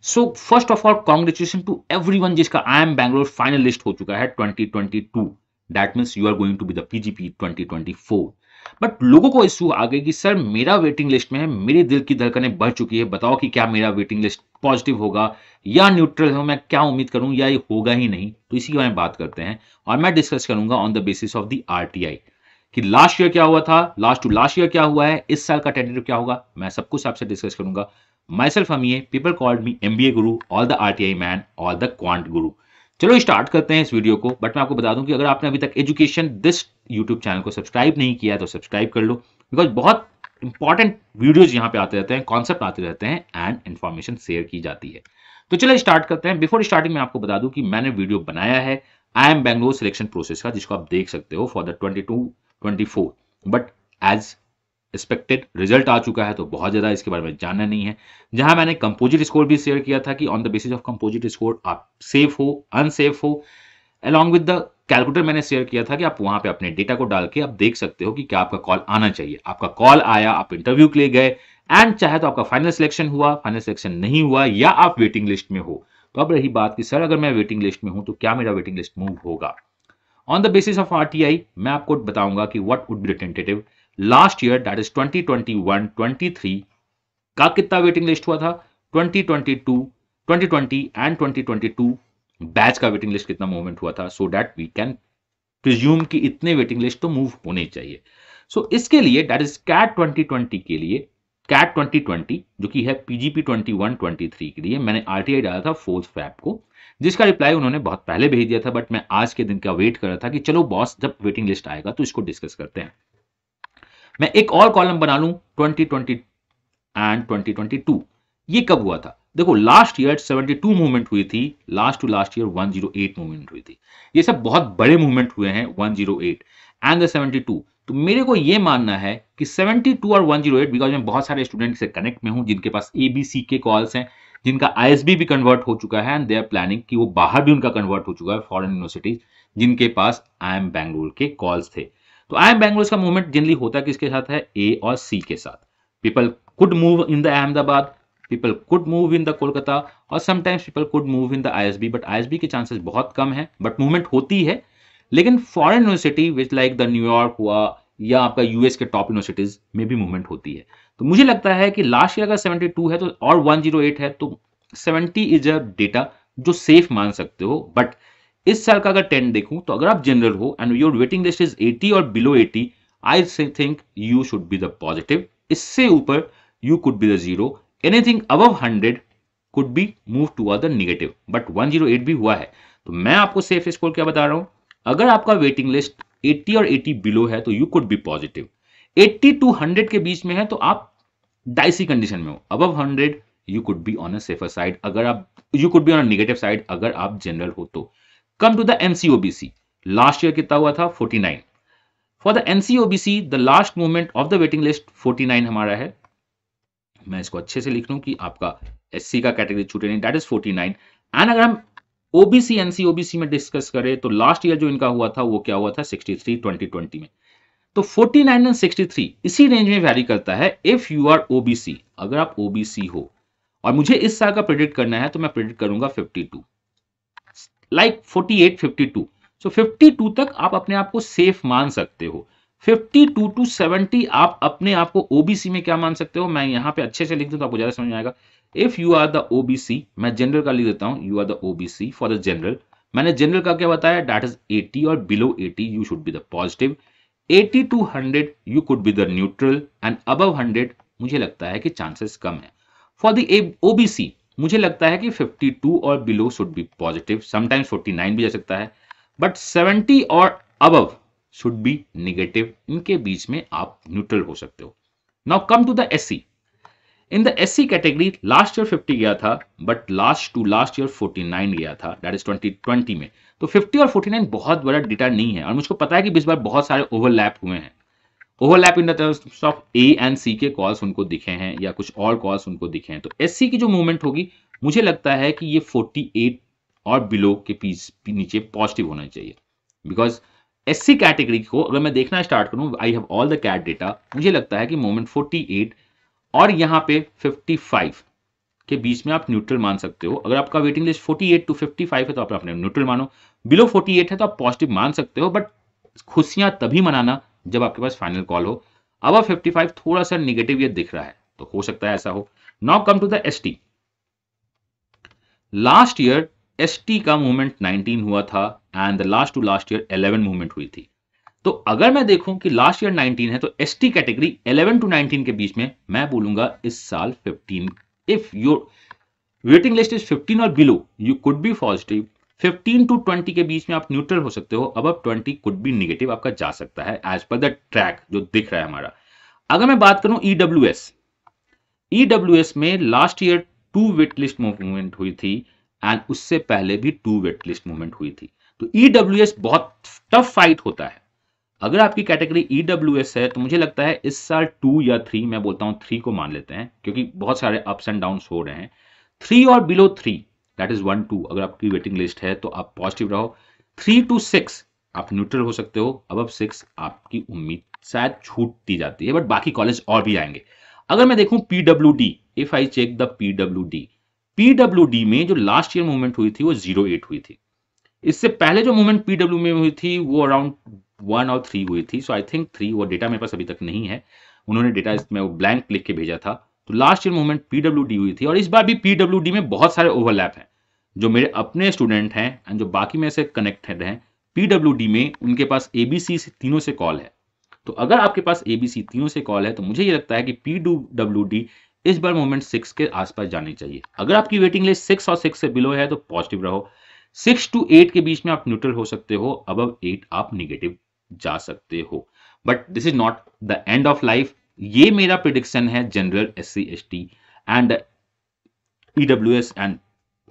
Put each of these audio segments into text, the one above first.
So first of all congratulation to everyone जिसका IIM Bangalore final list हो चुका है 2022। That means you are going to be the PGP 2024। But लोगों को issue आ गई कि सर मेरा वेटिंग लिस्ट में है, मेरे दिल की धड़कनें बढ़ चुकी है, बताओ कि क्या मेरा वेटिंग लिस्ट पॉजिटिव होगा या न्यूट्रल हो, मैं क्या उम्मीद करूं या ये होगा ही नहीं। तो इसी के बारे में बात करते हैं और मैं डिस्कस करूंगा on the basis of the RTI कि लास्ट ईयर क्या हुआ था, लास्ट टू लास्ट ईयर क्या हुआ है, इस साल का टेंटेटिव क्या होगा, मैं सब कुछ आपसे डिस्कस करूंगा। Myself Amiya, people called me MBA guru, all the RTI man, all the quant guru. चलो स्टार्ट करते हैं इस वीडियो को। बट मैं आपको बता दूं कि अगर आपने अभी तक एजुकेशन दिस यूट्यूब चैनल को सब्सक्राइब नहीं किया है तो सब्सक्राइब कर लो, बिकॉज बहुत इंपॉर्टेंट वीडियोज यहाँ पे आते रहते हैं, कॉन्सेप्ट आते रहते हैं एंड इन्फॉर्मेशन शेयर की जाती है। तो चलो स्टार्ट करते हैं। बिफोर स्टार्टिंग मैं आपको बता दूं कि मैंने वीडियो बनाया है IIM Bangalore selection process का, जिसको आप देख सकते हो for the 22-24। But as expected result आ चुका है तो बहुत ज्यादा इसके बारे में जानना नहीं है। जहां मैंने कंपोजिट स्कोर भी शेयर किया था कि on the basis of composite score आप सेफ हो अनसेफ हो, अलॉन्ग विद द कैलकुलेटर मैंने शेयर किया था कि आप वहां पे अपने डेटा को डाल के आप देख सकते हो कि क्या आपका कॉल आना चाहिए। आपका कॉल आया, आप इंटरव्यू के लिए गए एंड चाहे तो आपका फाइनल सिलेक्शन हुआ, फाइनल सिलेक्शन नहीं हुआ या आप वेटिंग लिस्ट में हो। तो अब रही बात कि सर अगर मैं वेटिंग लिस्ट में हूं तो क्या मेरा वेटिंग लिस्ट मूव होगा। On the basis of RTI मैं आपको बताऊंगा कि what would be the tentative last year, that is 2021-23 का कितना वेटिंग लिस्ट हुआ था, 2022, 2020 एंड 2022 बैच का वेटिंग लिस्ट कितना मूवमेंट हुआ था, so that we can presume कि इतने वेटिंग लिस्ट तो मूव होने चाहिए। सो इसके लिए दैट इज कैट 2020 के लिए, कैट 2020 जो कि है पीजीपी 21-23 के लिए मैंने आरटीआई डाला था 4 फैब को, जिसका रिप्लाई उन्होंने बहुत पहले भेज दिया था। बट मैं आज के दिन का वेट कर रहा था कि चलो बॉस जब वेटिंग लिस्ट आएगा तो इसको डिस्कस करते हैं। मैं एक और कॉलम बना लूं 2020 एंड 2022। ये कब हुआ था, देखो लास्ट ईयर 72 मूवमेंट हुई थी, last to last year 108 movement हुई थी। ये सब बहुत बड़े मूवमेंट हुए हैं 108 एंड द 72। तो मेरे को ये मानना है कि 72 और 108, बिकॉज मैं बहुत सारे स्टूडेंट से कनेक्ट में हूं जिनके पास एबीसी के कॉल्स हैं, जिनका आईएसबी भी कन्वर्ट हो चुका है एंड दे आर प्लानिंग कि वो बाहर भी उनका कन्वर्ट हो चुका है फॉरेन यूनिवर्सिटीज, जिनके पास आई एम बैंगलोर के कॉल्स थे। तो आई एम बैंगलोर का मूवमेंट जनरली होता किसके साथ है, ए और सी के साथ। People could move in the Ahmedabad, people could move in the Kolkata और sometimes people could move in the ISB, but ISB के चांसेस बहुत कम है, बट मूवमेंट होती है। लेकिन foreign university which like the New York हुआ या आपका यूएस के टॉप यूनिवर्सिटीज में भी मूवमेंट होती है। तो मुझे लगता है कि लास्ट ईयर का 72 है तो और 108 है तो 70 इज अ डेटा जो सेफ मान सकते हो। बट इस साल का अगर 10 देखूं तो अगर आप जनरल हो and your waiting list is 80 और below 80, I think you should be the positive. इससे ऊपर you could be the zero, anything above 100 could be moved toward the negative, but 108 भी हुआ है। तो मैं आपको सेफ स्कोर क्या बता रहा हूं, अगर आपका वेटिंग लिस्ट 80 और 80 बिलो है तो you could be positive, 80 to 100 के बीच में है तो आप डाइसी कंडीशन में हो, above 100 you could be on a safer side, अगर आप you could be on a negative side अगर आप जनरल हो तो। Come to the NC OBC, last year कितना हुआ था 49। For the NC OBC the last movement of the waiting list 49 हमारा है। मैं इसको अच्छे से लिख लूं कि आपका एससी का कैटेगरी छूटे नहीं, दैट इज 49। एंड अगर हम ओबीसी एनसी ओबीसी में डिस्कस करें तो लास्ट ईयर जो इनका हुआ था वो क्या हुआ था 63 2020 में। तो 49 एंड 63 इसी रेंज में वैरी करता है इफ यू आर ओबीसी। अगर आप ओबीसी हो और मुझे इस साल का प्रेडिक्ट करना है तो मैं प्रेडिक्ट करूंगा 52, लाइक 48 52। सो 52 तक आप अपने आप को सेफ मान सकते हो। 52 टू 70 आप अपने आप को ओबीसी में क्या मान सकते हो, मैं यहां पे अच्छे से लिख दूं तो आपको ज्यादा समझ में आएगा। If you are the OBC, मैं जनरल का लिख देता हूं, you are the OBC for the general. मैंने जनरल का क्या बताया, दैट इज 80 और below 80 you should be the positive, 80 to 100 you could be the neutral and above 100 मुझे लगता है कि चांसेस कम है। फॉर द ओबीसी मुझे लगता है कि 52 और below should be positive, sometimes 49 भी जा सकता है, बट 70 और अबव शुड बी निगेटिव, इनके बीच में आप न्यूट्रल हो सकते हो। Now come to the SC. In the SC category last year 50 गया था, but last to last year 49 गया था, दैट इज 2020 में। तो 50 और 49 बहुत बड़ा डेटा नहीं है और मुझको पता है कि इस बार बहुत सारे ओवरलैप हुए हैं। Overlap in the terms of A and C के कॉल्स उनको दिखे हैं या कुछ और कॉल्स उनको दिखे हैं। तो एससी की जो मूवमेंट होगी मुझे लगता है कि ये 48 और बिलो के नीचे पॉजिटिव होना चाहिए, बिकॉज एससी कैटेगरी को अगर मैं देखना स्टार्ट करूं, I have all the CAT data, मुझे लगता है कि मूवमेंट 48 और यहां पे 55 के बीच में आप न्यूट्रल मान सकते हो। अगर आपका वेटिंग लिस्ट 48 टू 55 है तो आप अपने न्यूट्रल मानो, बिलो 48 है तो आप पॉजिटिव मान सकते हो, बट खुशियां तभी मनाना जब आपके पास फाइनल कॉल हो। अब 55 थोड़ा सा निगेटिव ये दिख रहा है, तो हो सकता है ऐसा हो। Now come to the ST. Last year ST का मूवमेंट 19 हुआ था and the last to last year 11 movement हुई थी। तो अगर मैं देखूं कि लास्ट ईयर 19 है तो एसटी कैटेगरी 11 टू 19 के बीच में मैं बोलूंगा इस साल 15। If your waiting list is 15 और below you could be positive. 15 to 20 के बीच में आप न्यूट्रल हो सकते हो, अब 20 कुड बी निगेटिव आपका जा सकता है एज पर द ट्रैक जो दिख रहा है हमारा। अगर मैं बात करूं ईडब्ल्यूएस में last year 2 wait list movement हुई थी एंड उससे पहले भी 2 वेट लिस्ट मूवमेंट हुई थी। तो ईडब्ल्यूएस बहुत टफ फाइट होता है। अगर आपकी कैटेगरी ईडब्ल्यूएस है तो मुझे लगता है इस साल 2 या 3, मैं बोलता हूं 3 को मान लेते हैं क्योंकि बहुत सारे अप्स एंड डाउन हो रहे हैं। 3 और बिलो 3 दैट इज 1 2 अगर आपकी वेटिंग लिस्ट है तो आप पॉजिटिव रहो। 3 टू 6 आप न्यूट्रल हो सकते हो, अब 6 आपकी उम्मीद शायद छूटती जाती है, बट बाकी कॉलेज और भी आएंगे। अगर मैं देखूं PWD, if I check the PWD में जो लास्ट ईयर मूवमेंट हुई थी वो 08 हुई थी। इससे पहले जो मूवमेंट पीडब्ल्यू में हुई थी वो अराउंड 1 और 3 हुई थी। सो आई थिंक 3, वो डेटा मेरे पास अभी तक नहीं है, उन्होंने डेटा इसमें वो ब्लैंक लिख के भेजा था। तो लास्ट ईयर मूवमेंट पीडब्ल्यूडी हुई थी और इस बार भी पीडब्ल्यूडी में बहुत सारे ओवरलैप हैं। जो मेरे अपने स्टूडेंट हैं एंड जो बाकी में से कनेक्टेड हैं पीडब्ल्यूडी में, उनके पास एबीसी से तीनों से कॉल है। तो अगर आपके पास एबीसी तीनों से कॉल है तो मुझे ये लगता है कि पीडब्ल्यूडी इस बार मूवमेंट 6 के आसपास जानी चाहिए। अगर आपकी वेटिंग लिस्ट 6 और 6 से बिलो है तो पॉजिटिव रहो। 6 टू 8 के बीच में आप न्यूट्रल हो सकते हो, अब 8 आप निगेटिव जा सकते हो। But this is not the end of life. ये मेरा प्रिडिक्शन है general SC ST and EWS and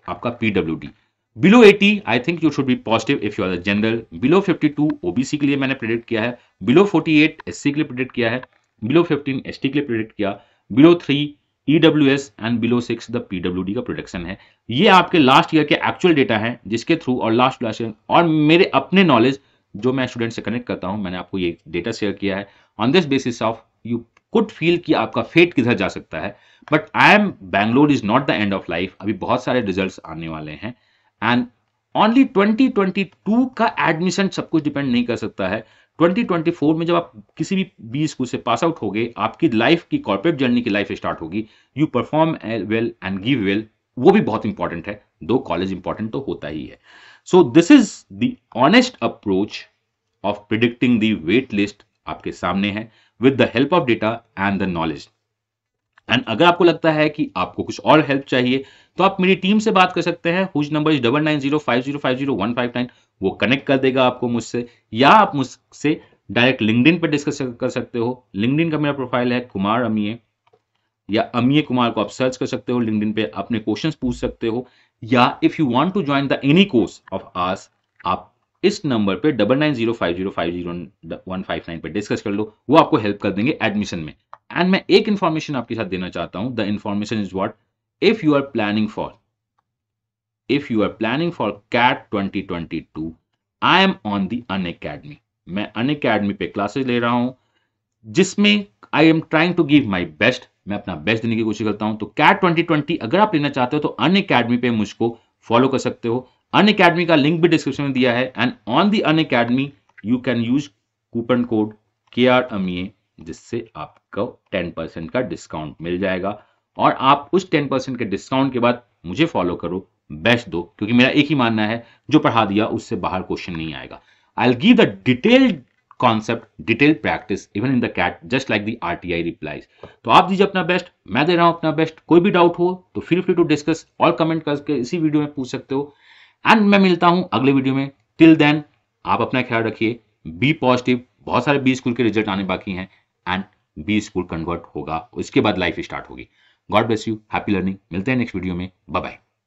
आपका PWD. Below 80 I think you should be positive if you are the general. Below 52 OBC के लिए मैंने प्रेडिक्ट किया है, below 48 SC के लिए प्रेडिक्ट किया है, बिलो 15 एसटी के लिए प्रेडिक्ट किया, below 3 EWS and below 6 the PWD का प्रोडक्शन है। ये आपके लास्ट ईयर के एक्चुअल डेटा हैं जिसके थ्रू और लास्ट ईयर और मेरे अपने नॉलेज जो मैं स्टूडेंट से कनेक्ट करता हूं, मैंने आपको ये डेटा शेयर किया है। On this basis of you could feel कि आपका फेट किधर जा सकता है, but I am Bangalore is not the end of life. अभी बहुत सारे रिजल्ट्स आने वाले हैं एंड ओनली 2022 का एडमिशन सब कुछ डिपेंड नहीं कर सकता है। 2024 में जब आप किसी भी बी स्कूल से पास आउट होगे, आपकी लाइफ की कॉर्पोरेट जर्नी की लाइफ स्टार्ट होगी। You perform well and give well, वो भी बहुत इंपॉर्टेंट है। दो कॉलेज इंपॉर्टेंट तो होता ही है। So this is the honest approach of predicting the wait list आपके सामने है with the help of data and the knowledge. And अगर आपको लगता है कि आपको कुछ और हेल्प चाहिए तो आप मेरी टीम से बात कर सकते हैं, हुज नंबर इज 9905050159। वो कनेक्ट कर देगा आपको मुझसे, या आप मुझसे डायरेक्ट लिंक्डइन पर डिस्कस कर सकते हो। लिंक्डइन का मेरा प्रोफाइल है कुमार अमीय, या अमीय कुमार को आप सर्च कर सकते हो लिंक्डइन पे, अपने क्वेश्चंस पूछ सकते हो। या if you want to join the any course of ours, आप इस नंबर पे 9905050159 पे डिस्कस कर लो, वो आपको हेल्प कर देंगे एडमिशन में। एंड मैं एक इंफॉर्मेशन आपके साथ देना चाहता हूं। The information is what, if you are planning for CAT 2022, I am on the Unacademy. मैं अनअकैडमी पे क्लासेस ले रहा हूं जिसमें I am trying to give my best. मैं अपना बेस्ट देने की कोशिश करता हूं। तो कैट 2020 अगर आप लेना चाहते हो तो अनअकैडमी पे मुझको फॉलो कर सकते हो। अनअकैडमी का लिंक भी डिस्क्रिप्शन में दिया है and on the Unacademy you can use coupon code KRAMIE, जिससे आपको 10% का डिस्काउंट मिल जाएगा। और आप उस 10% के डिस्काउंट के बाद मुझे फॉलो करो, बेस्ट दो, क्योंकि मेरा एक ही मानना है जो पढ़ा दिया उससे बाहर क्वेश्चन नहीं आएगा। I will give the detailed concept, detailed practice even in the CAT, just like the RTI replies. तो आप दीजिए अपना बेस्ट, मैं दे रहा हूं अपना बेस्ट। कोई भी डाउट हो तो फील फ्री टू डिस्कस और कमेंट करके इसी वीडियो में पूछ सकते हो। एंड मैं मिलता हूं अगले वीडियो में। टिल देन आप अपना ख्याल रखिए, बी पॉजिटिव। बहुत सारे बी स्कूल के रिजल्ट आने बाकी हैं एंड बी स्कूल कन्वर्ट होगा, उसके बाद लाइफ स्टार्ट होगी। God bless you, happy learning. मिलते हैं नेक्स्ट वीडियो में, बाय बाय।